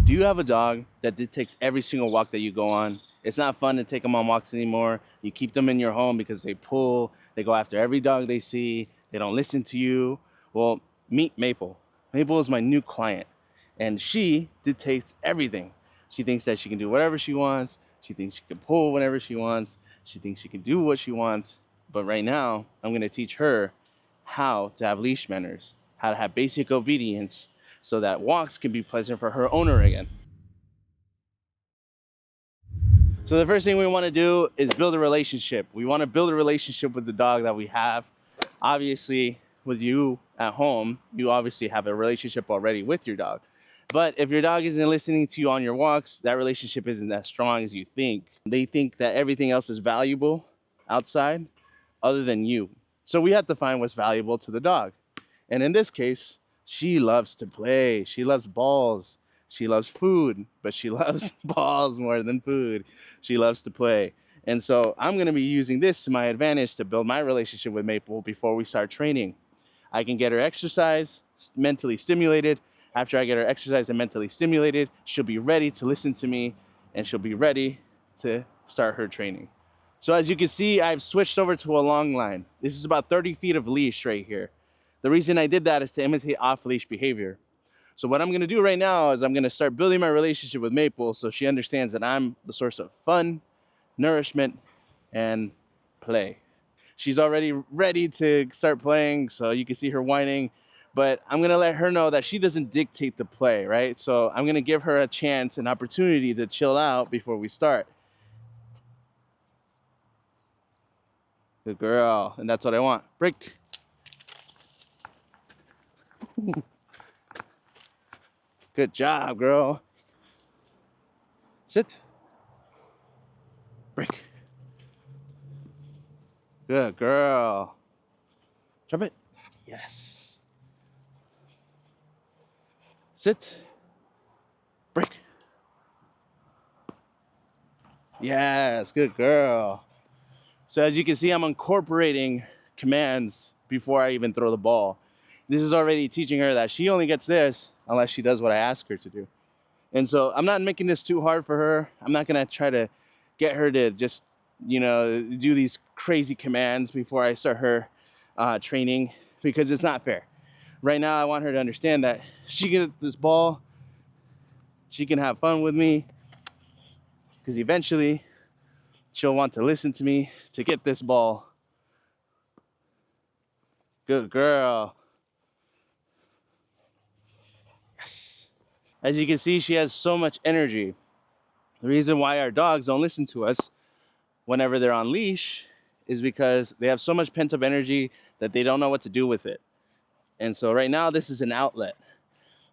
Do you have a dog that dictates every single walk that you go on? It's not fun to take them on walks anymore. You keep them in your home because they pull, they go after every dog they see, they don't listen to you. Well, meet Maple. Maple is my new client, and she dictates everything. She thinks that she can do whatever she wants. She thinks she can pull whenever she wants. She thinks she can do what she wants. But right now, I'm going to teach her how to have leash manners, how to have basic obedience, so that walks can be pleasant for her owner again. So the first thing we want to do is build a relationship. We want to build a relationship with the dog that we have. Obviously, with you at home, you obviously have a relationship already with your dog. But if your dog isn't listening to you on your walks, that relationship isn't as strong as you think. They think that everything else is valuable outside other than you. So we have to find what's valuable to the dog. And in this case, she loves to play. She loves balls. She loves food, but she loves balls more than food. She loves to play. And so I'm going to be using this to my advantage to build my relationship with Maple before we start training. I can get her exercise, mentally stimulated. After I get her exercise and mentally stimulated, she'll be ready to listen to me, and she'll be ready to start her training. So as you can see, I've switched over to a long line. This is about 30 feet of leash right here. The reason I did that is to imitate off-leash behavior. So what I'm going to do right now is I'm going to start building my relationship with Maple so she understands that I'm the source of fun, nourishment, and play. She's already ready to start playing, so you can see her whining. But I'm going to let her know that she doesn't dictate the play, right? So I'm going to give her a chance, an opportunity to chill out before we start. Good girl. And that's what I want. Break. Good job, girl. Sit. Break. Good girl. Drop it. Yes. Sit. Break. Yes, good girl. So as you can see, I'm incorporating commands before I even throw the ball. This is already teaching her that she only gets this unless she does what I ask her to do. And so I'm not making this too hard for her. I'm not gonna try to get her to just, do these crazy commands before I start her training, because it's not fair. Right now, I want her to understand that she can get this ball, she can have fun with me, because eventually she'll want to listen to me to get this ball. Good girl. Yes. As you can see, she has so much energy. The reason why our dogs don't listen to us whenever they're on leash is because they have so much pent-up energy that they don't know what to do with it. And so right now, this is an outlet.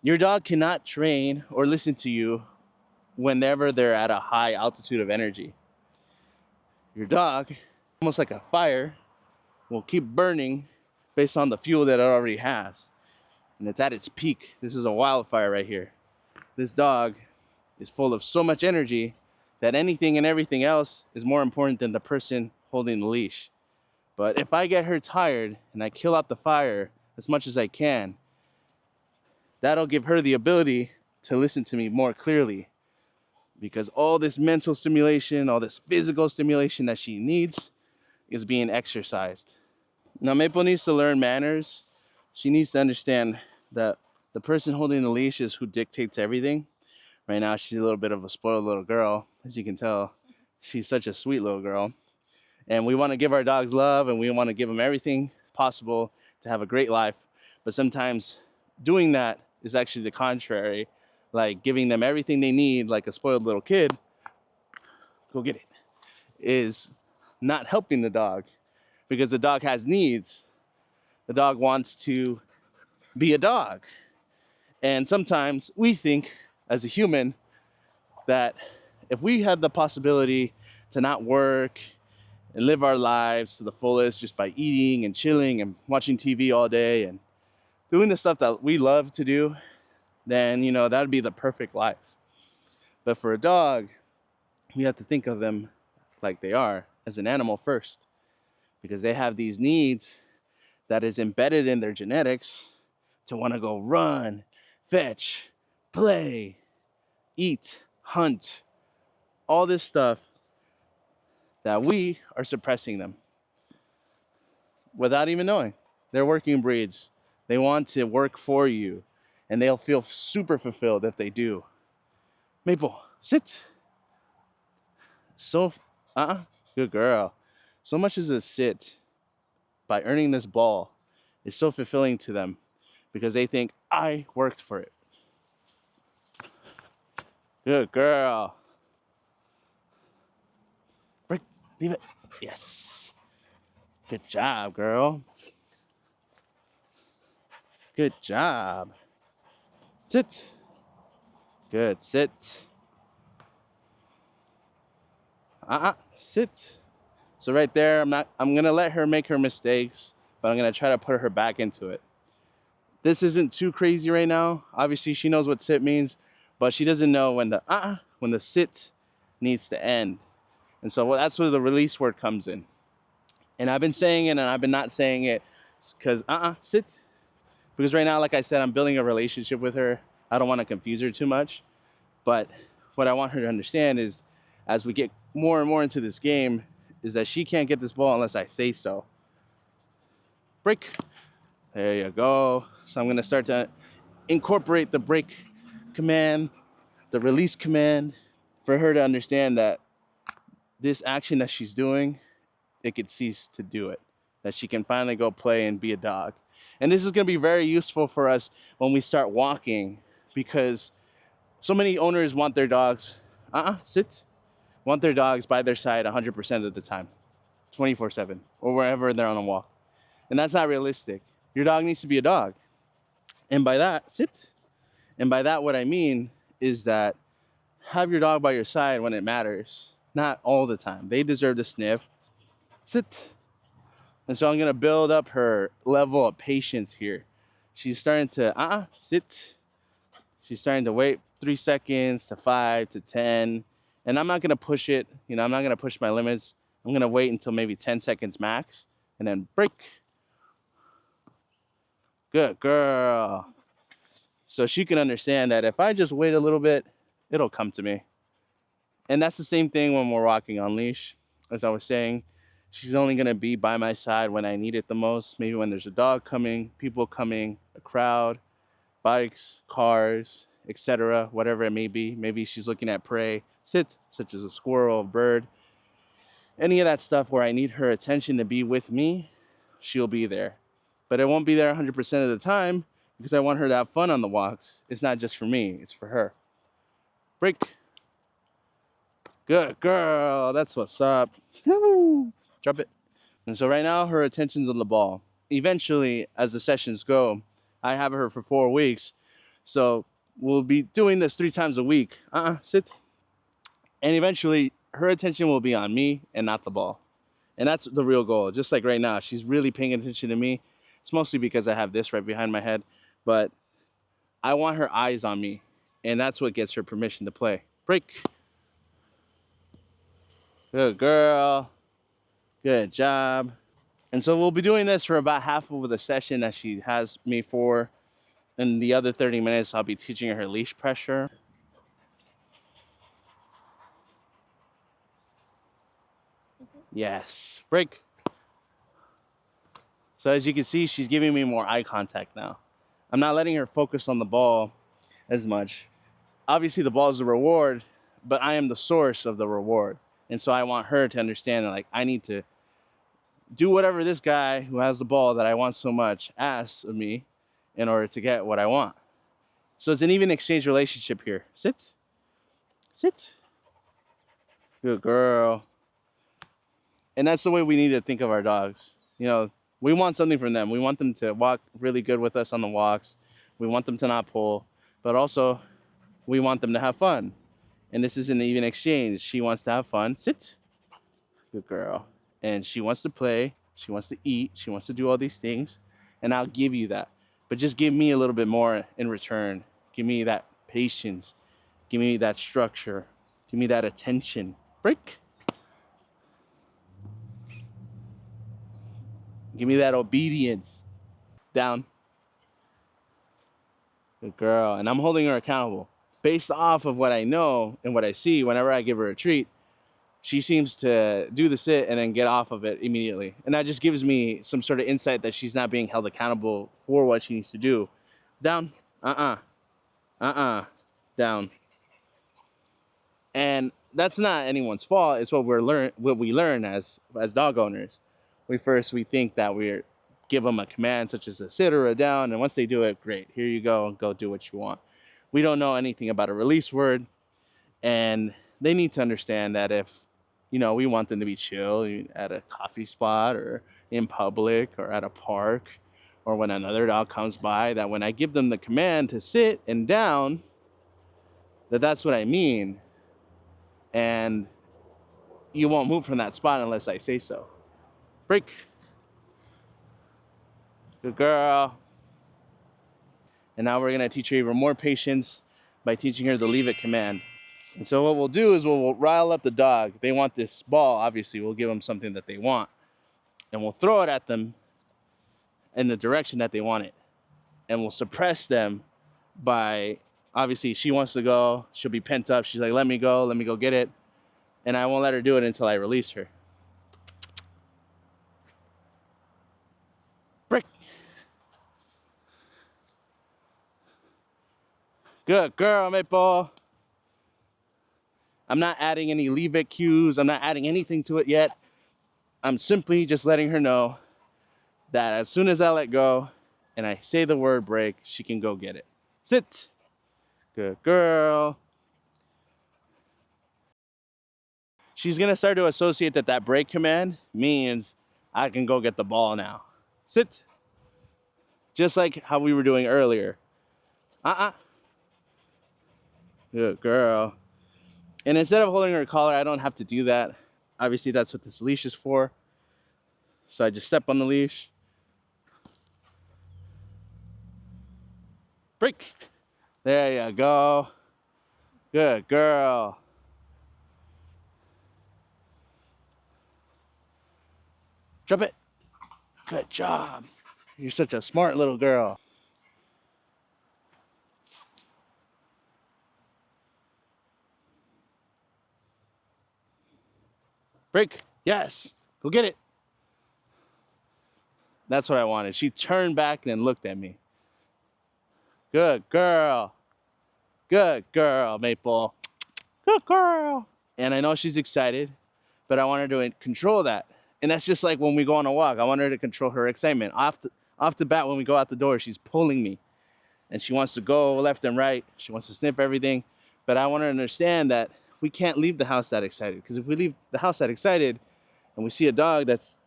Your dog cannot train or listen to you whenever they're at a high altitude of energy. Your dog, almost like a fire, will keep burning based on the fuel that it already has. And it's at its peak. This is a wildfire right here. This dog is full of so much energy that anything and everything else is more important than the person holding the leash. But if I get her tired and I kill out the fire as much as I can, that'll give her the ability to listen to me more clearly, because all this mental stimulation, all this physical stimulation that she needs is being exercised. Now, Maple needs to learn manners. She needs to understand that the person holding the leash is who dictates everything. Right now, she's a little bit of a spoiled little girl. As you can tell, she's such a sweet little girl. And we want to give our dogs love, and we want to give them everything possible to have a great life. But sometimes doing that is actually the contrary. Like giving them everything they need, like a spoiled little kid, go get it, is not helping the dog, because the dog has needs. The dog wants to be a dog. And sometimes we think, as a human, that if we had the possibility to not work and live our lives to the fullest just by eating and chilling and watching TV all day and doing the stuff that we love to do, then, that would be the perfect life. But for a dog, we have to think of them like they are, as an animal first, because they have these needs that is embedded in their genetics to want to go run, fetch, play, eat, hunt, all this stuff that we are suppressing them without even knowing. They're working breeds. They want to work for you, and they'll feel super fulfilled if they do. Maple, sit. So, good girl. So much as a sit by earning this ball is so fulfilling to them because they think, I worked for it. Good girl. Break, leave it. Yes. Good job, girl. Good job. Sit. Good, sit. Sit. So right there, I'm gonna let her make her mistakes, but I'm gonna try to put her back into it. This isn't too crazy right now. Obviously, she knows what sit means, but she doesn't know when the sit needs to end. And so that's where the release word comes in. And I've been saying it and I've been not saying it because sit. Because right now, like I said, I'm building a relationship with her. I don't want to confuse her too much. But what I want her to understand is as we get more and more into this game, is that she can't get this ball unless I say so. Break. There you go. So I'm going to start to incorporate the break command, the release command, for her to understand that this action that she's doing, it could cease to do it. That she can finally go play and be a dog. And this is going to be very useful for us when we start walking because so many owners want their dogs, sit, want their dogs by their side 100% of the time, 24/7, or wherever they're on a walk. And that's not realistic. Your dog needs to be a dog. And by that, sit. And by that, what I mean is that have your dog by your side when it matters, not all the time. They deserve to sniff. Sit. And so I'm going to build up her level of patience here. She's starting to, sit. She's starting to wait 3 seconds to 5 to 10. And I'm not going to push it. I'm not going to push my limits. I'm going to wait until maybe 10 seconds max and then break. Good girl. So she can understand that if I just wait a little bit, it'll come to me. And that's the same thing when we're walking on leash. As I was saying, she's only going to be by my side when I need it the most. Maybe when there's a dog coming, people coming, a crowd, bikes, cars, etc., whatever it may be. Maybe she's looking at prey, sit, such as a squirrel, a bird. Any of that stuff where I need her attention to be with me, she'll be there. But it won't be there 100% of the time because I want her to have fun on the walks. It's not just for me, it's for her. Break. Good girl. That's what's up. Drop it. And so right now her attention's on the ball. Eventually, as the sessions go, I have her for 4 weeks. So we'll be doing this 3 times a week. Sit. And eventually her attention will be on me and not the ball. And that's the real goal. Just like right now, she's really paying attention to me. It's mostly because I have this right behind my head, but I want her eyes on me. And that's what gets her permission to play. Break. Good girl. Good job. And so we'll be doing this for about half of the session that she has me for. And the other 30 minutes, I'll be teaching her leash pressure. Yes. Break. So as you can see, she's giving me more eye contact now. I'm not letting her focus on the ball as much. Obviously, the ball is the reward, but I am the source of the reward. And so I want her to understand that, like, I need to do whatever this guy who has the ball that I want so much asks of me in order to get what I want. So it's an even exchange relationship here. Sit. Sit. Good girl. And that's the way we need to think of our dogs. We want something from them. We want them to walk really good with us on the walks. We want them to not pull, but also we want them to have fun. And this is an even exchange. She wants to have fun. Sit. Good girl. And she wants to play. She wants to eat. She wants to do all these things. And I'll give you that. But just give me a little bit more in return. Give me that patience. Give me that structure. Give me that attention. Break. Give me that obedience. Down. Good girl. And I'm holding her accountable. based off of what I know and what I see, whenever I give her a treat, she seems to do the sit and then get off of it immediately. And that just gives me some sort of insight that she's not being held accountable for what she needs to do. Down. Down. And that's not anyone's fault. It's what we learn as dog owners. We think that we're give them a command such as a sit or a down, and once they do it, great. Here you go do what you want. We don't know anything about a release word, and they need to understand that if we want them to be chill at a coffee spot or in public or at a park or when another dog comes by, that when I give them the command to sit and down, that's what I mean. And you won't move from that spot unless I say so. Break. Good girl. And now we're gonna teach her even more patience by teaching her the leave it command. And so what we'll do is we'll rile up the dog. They want this ball, obviously, we'll give them something that they want. And we'll throw it at them in the direction that they want it. And we'll suppress them by, obviously, she wants to go, she'll be pent up. She's like, let me go get it. And I won't let her do it until I release her. Break. Good girl, Maple. I'm not adding any leave it cues. I'm not adding anything to it yet. I'm simply just letting her know that as soon as I let go and I say the word break, she can go get it. Sit. Good girl. She's gonna start to associate that break command means I can go get the ball now. Sit. Just like how we were doing earlier. Good girl. And instead of holding her collar, I don't have to do that. Obviously, that's what this leash is for. So I just step on the leash. Break. There you go. Good girl. Drop it. Good job. You're such a smart little girl. Break. Yes. Go get it. That's what I wanted. She turned back and looked at me. Good girl. Good girl, Maple. Good girl. And I know she's excited, but I want her to control that. And that's just like when we go on a walk. I want her to control her excitement. Off the bat, when we go out the door, she's pulling me. And she wants to go left and right. She wants to sniff everything. But I want her to understand that we can't leave the house that excited. Because if we leave the house that excited and we see a dog that's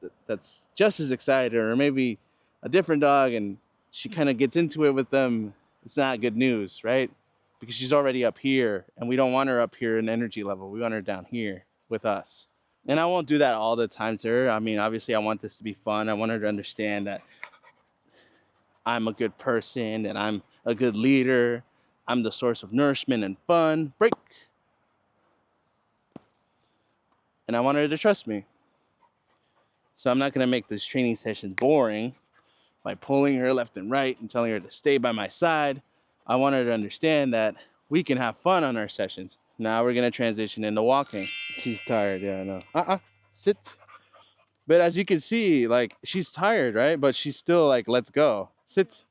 just as excited, or maybe a different dog, and she kind of gets into it with them, it's not good news, right? Because she's already up here, and we don't want her up here in energy level. We want her down here with us. And I won't do that all the time to her. I mean, obviously, I want this to be fun. I want her to understand that I'm a good person, and I'm a good leader. I'm the source of nourishment and fun. Break. And I want her to trust me. So I'm not going to make this training session boring by pulling her left and right and telling her to stay by my side. I want her to understand that we can have fun on our sessions. Now we're going to transition into walking. She's tired. Yeah, I know. Sit. But as you can see, like, she's tired, right? But she's still like, let's go. Sit.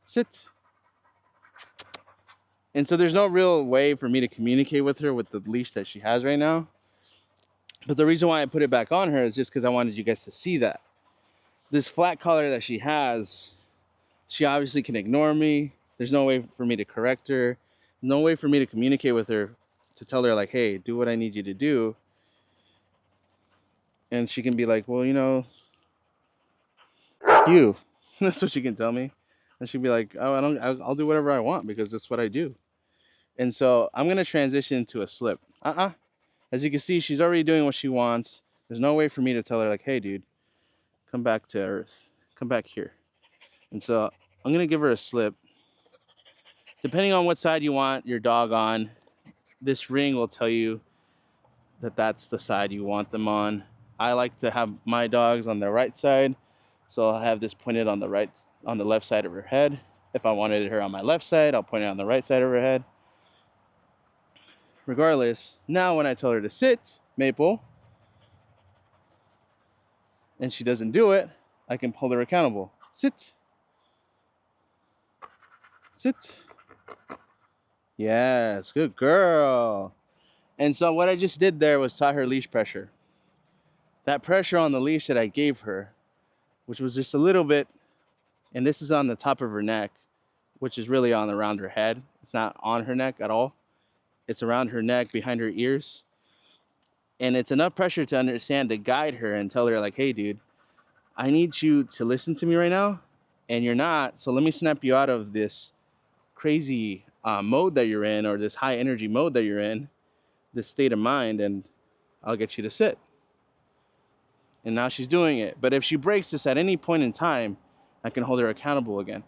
Sit. And so there's no real way for me to communicate with her with the leash that she has right now. But the reason why I put it back on her is just because I wanted you guys to see that. This flat collar that she has, she obviously can ignore me. There's no way for me to correct her. No way for me to communicate with her to tell her, like, hey, do what I need you to do. And she can be like, well, you. That's what she can tell me. And she'd be like, oh, I'll do whatever I want because that's what I do. And so I'm going to transition to a slip. As you can see, she's already doing what she wants. There's no way for me to tell her, like, hey, dude, come back to earth. Come back here. And so I'm going to give her a slip. Depending on what side you want your dog on, this ring will tell you that that's the side you want them on. I like to have my dogs on the right side. So I'll have this pointed on the left side of her head. If I wanted her on my left side, I'll point it on the right side of her head. Regardless, now when I tell her to sit, Maple, and she doesn't do it, I can hold her accountable. Sit. Sit. Yes, good girl. And so what I just did there was taught her leash pressure. That pressure on the leash that I gave her, which was just a little bit, and this is on the top of her neck, which is really on around her head. It's not on her neck at all. It's around her neck, behind her ears. And it's enough pressure to understand, to guide her and tell her like, hey dude, I need you to listen to me right now, and you're not, so let me snap you out of this crazy mode that you're in, or this high energy mode that you're in, this state of mind, and I'll get you to sit. And now she's doing it. But if she breaks this at any point in time, I can hold her accountable again.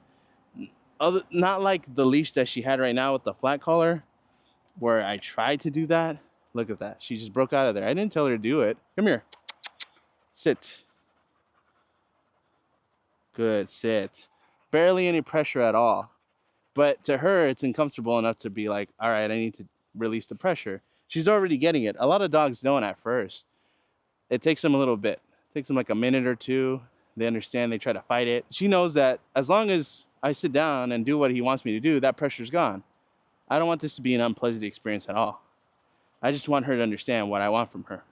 Not like the leash that she had right now with the flat collar, where I tried to do that. Look at that. She just broke out of there. I didn't tell her to do it. Come here. Sit. Good, sit. Barely any pressure at all. But to her, it's uncomfortable enough to be like, all right, I need to release the pressure. She's already getting it. A lot of dogs don't at first. It takes them a little bit. It takes them like a minute or two. They understand, they try to fight it. She knows that as long as I sit down and do what he wants me to do, that pressure's gone. I don't want this to be an unpleasant experience at all. I just want her to understand what I want from her.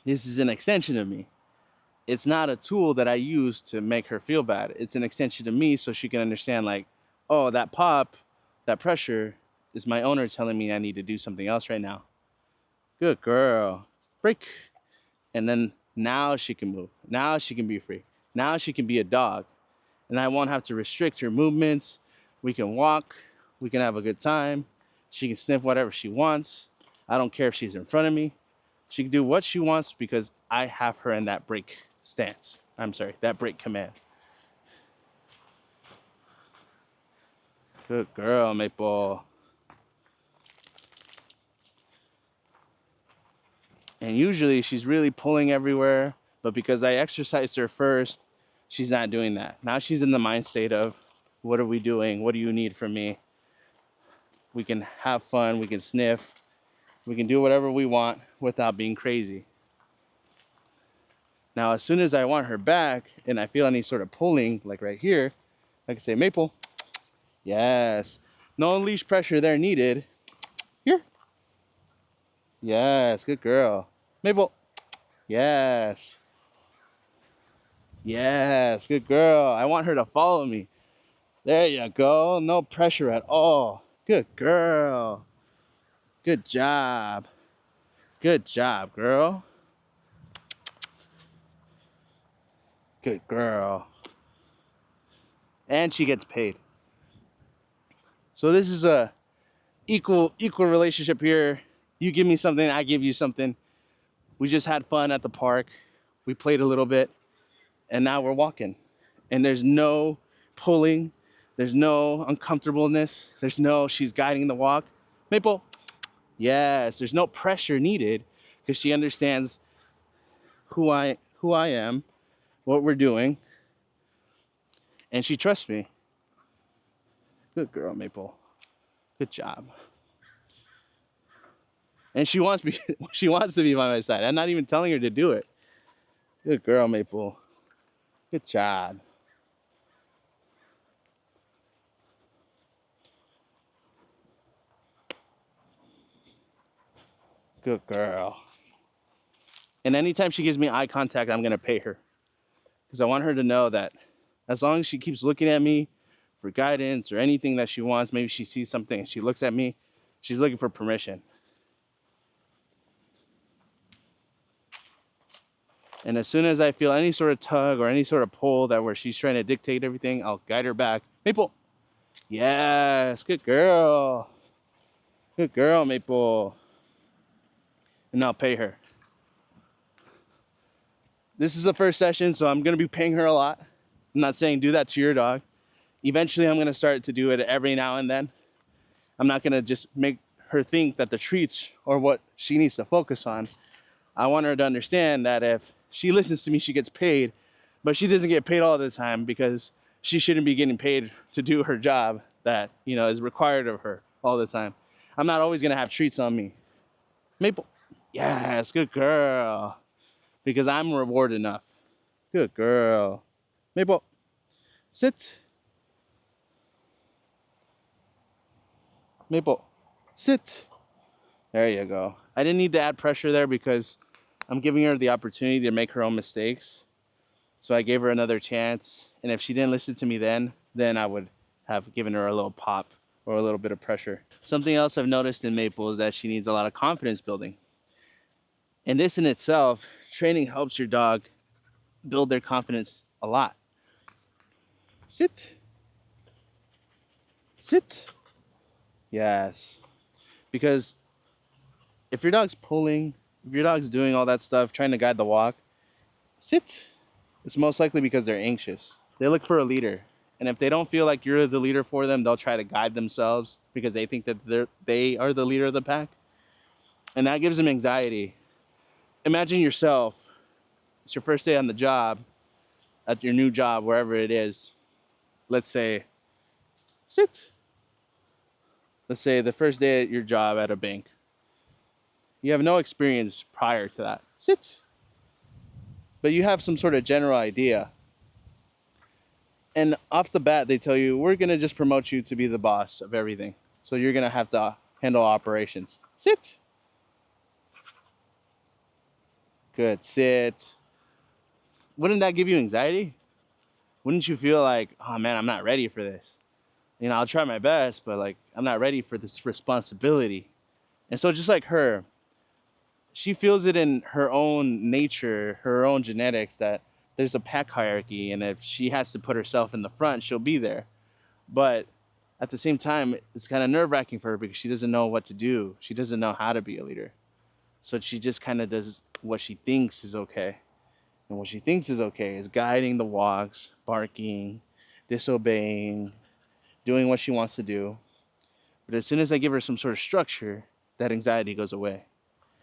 This is an extension of me. It's not a tool that I use to make her feel bad. It's an extension of me so she can understand like, oh, that pop, that pressure is my owner telling me I need to do something else right now. Good girl. Break. And then now she can move. Now she can be free. Now she can be a dog. And I won't have to restrict her movements. We can walk. We can have a good time. She can sniff whatever she wants. I don't care if she's in front of me. She can do what she wants because I have her in that break stance. I'm sorry, that break command. Good girl, Maple. And usually she's really pulling everywhere, but because I exercised her first, she's not doing that. Now she's in the mind state of, what are we doing? What do you need from me? We can have fun, we can sniff, we can do whatever we want without being crazy. Now, as soon as I want her back and I feel any sort of pulling, like right here, I can say, Maple, yes. No leash pressure there needed. Here. Yes, good girl. Maple, yes. Yes, good girl. I want her to follow me. There you go. No pressure at all. Good girl. Good job. Good job, girl. Good girl. And she gets paid. So this is a equal relationship here. You give me something, I give you something. We just had fun at the park. We played a little bit, and now we're walking. And there's no pulling. There's no uncomfortableness. There's no, she's guiding the walk. Maple, yes, there's no pressure needed because she understands who I am, what we're doing, and she trusts me. Good girl, Maple. Good job. And she wants me, she wants to be by my side. I'm not even telling her to do it. Good girl, Maple. Good job. Good girl. And anytime she gives me eye contact, I'm going to pay her. Because I want her to know that as long as she keeps looking at me for guidance or anything that she wants, maybe she sees something and she looks at me, she's looking for permission. And as soon as I feel any sort of tug or any sort of pull that where she's trying to dictate everything, I'll guide her back. Maple. Yes, good girl. Good girl, Maple. And I'll pay her. This is the first session, so I'm going to be paying her a lot. I'm not saying do that to your dog. Eventually, I'm going to start to do it every now and then. I'm not going to just make her think that the treats are what she needs to focus on. I want her to understand that if she listens to me, she gets paid, but she doesn't get paid all the time because she shouldn't be getting paid to do her job that, is required of her all the time. I'm not always going to have treats on me. Maple. Yes, good girl. Because I'm reward enough. Good girl. Maple. Sit. Maple. Sit. There you go. I didn't need to add pressure there because I'm giving her the opportunity to make her own mistakes. So I gave her another chance. And if she didn't listen to me then I would have given her a little pop or a little bit of pressure. Something else I've noticed in Maple is that she needs a lot of confidence building. And this in itself, training helps your dog build their confidence a lot. Sit. Sit. Yes. Because if your dog's pulling, if your dog's doing all that stuff, trying to guide the walk, sit. It's most likely because they're anxious. They look for a leader. And if they don't feel like you're the leader for them, they'll try to guide themselves because they think that they are the leader of the pack. And that gives them anxiety. Imagine yourself, it's your first day on the job, at your new job, wherever it is. Let's say, sit. Let's say the first day at your job at a bank. You have no experience prior to that. Sit. But you have some sort of general idea. And off the bat, they tell you, we're going to just promote you to be the boss of everything. So you're going to have to handle operations. Sit. Good. Sit. Wouldn't that give you anxiety? Wouldn't you feel like, oh man, I'm not ready for this? I'll try my best, but like, I'm not ready for this responsibility. And so just like her, she feels it in her own nature, her own genetics, that there's a pack hierarchy, and if she has to put herself in the front, she'll be there. But at the same time, it's kind of nerve-wracking for her because she doesn't know what to do. She doesn't know how to be a leader. So she just kind of does what she thinks is okay. And what she thinks is okay is guiding the walks, barking, disobeying, doing what she wants to do. But as soon as I give her some sort of structure, that anxiety goes away.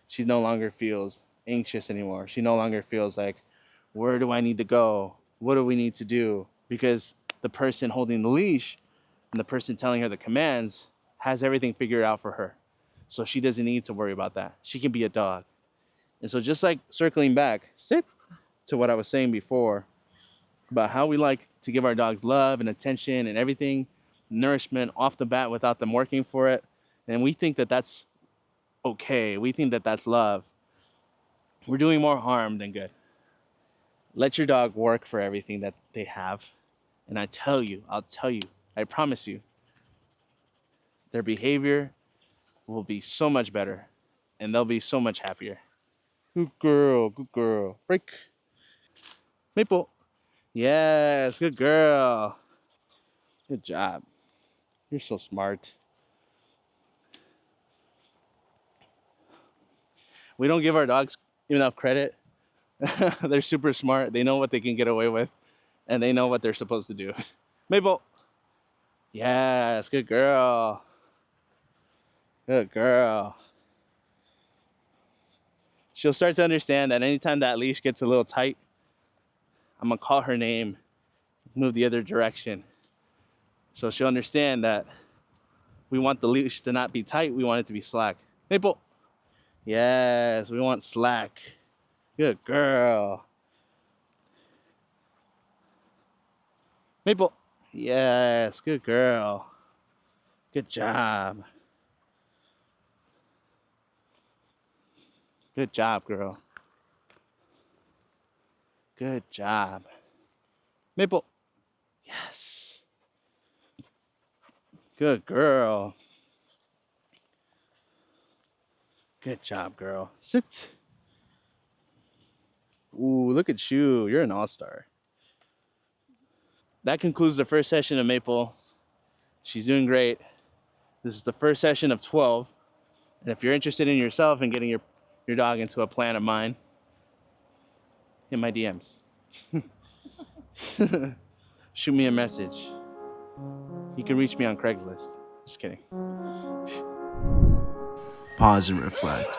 She no longer feels anxious anymore. She no longer feels like, where do I need to go? What do we need to do? Because the person holding the leash and the person telling her the commands has everything figured out for her. So she doesn't need to worry about that. She can be a dog. And so just like circling back, sit to what I was saying before about how we like to give our dogs love and attention and everything, nourishment off the bat without them working for it. And we think that that's okay. We think that that's love. We're doing more harm than good. Let your dog work for everything that they have. And I'll tell you, I promise you, their behavior will be so much better and they'll be so much happier. Good girl, good girl. Break. Maple. Yes, good girl. Good job. You're so smart. We don't give our dogs enough credit. They're super smart. They know what they can get away with and they know what they're supposed to do. Maple. Yes, good girl. Good girl. She'll start to understand that anytime that leash gets a little tight, I'm going to call her name, move the other direction. So she'll understand that we want the leash to not be tight. We want it to be slack. Maple. Yes, we want slack. Good girl. Maple. Yes, good girl. Good job. Good job, girl. Good job. Maple. Yes. Good girl. Good job, girl. Sit. Ooh, look at you. You're an all-star. That concludes the first session of Maple. She's doing great. This is the first session of 12. And if you're interested in yourself and getting your dog into a plan of mine, hit my DMs. Shoot me a message. You can reach me on Craigslist. Just kidding. Pause and reflect.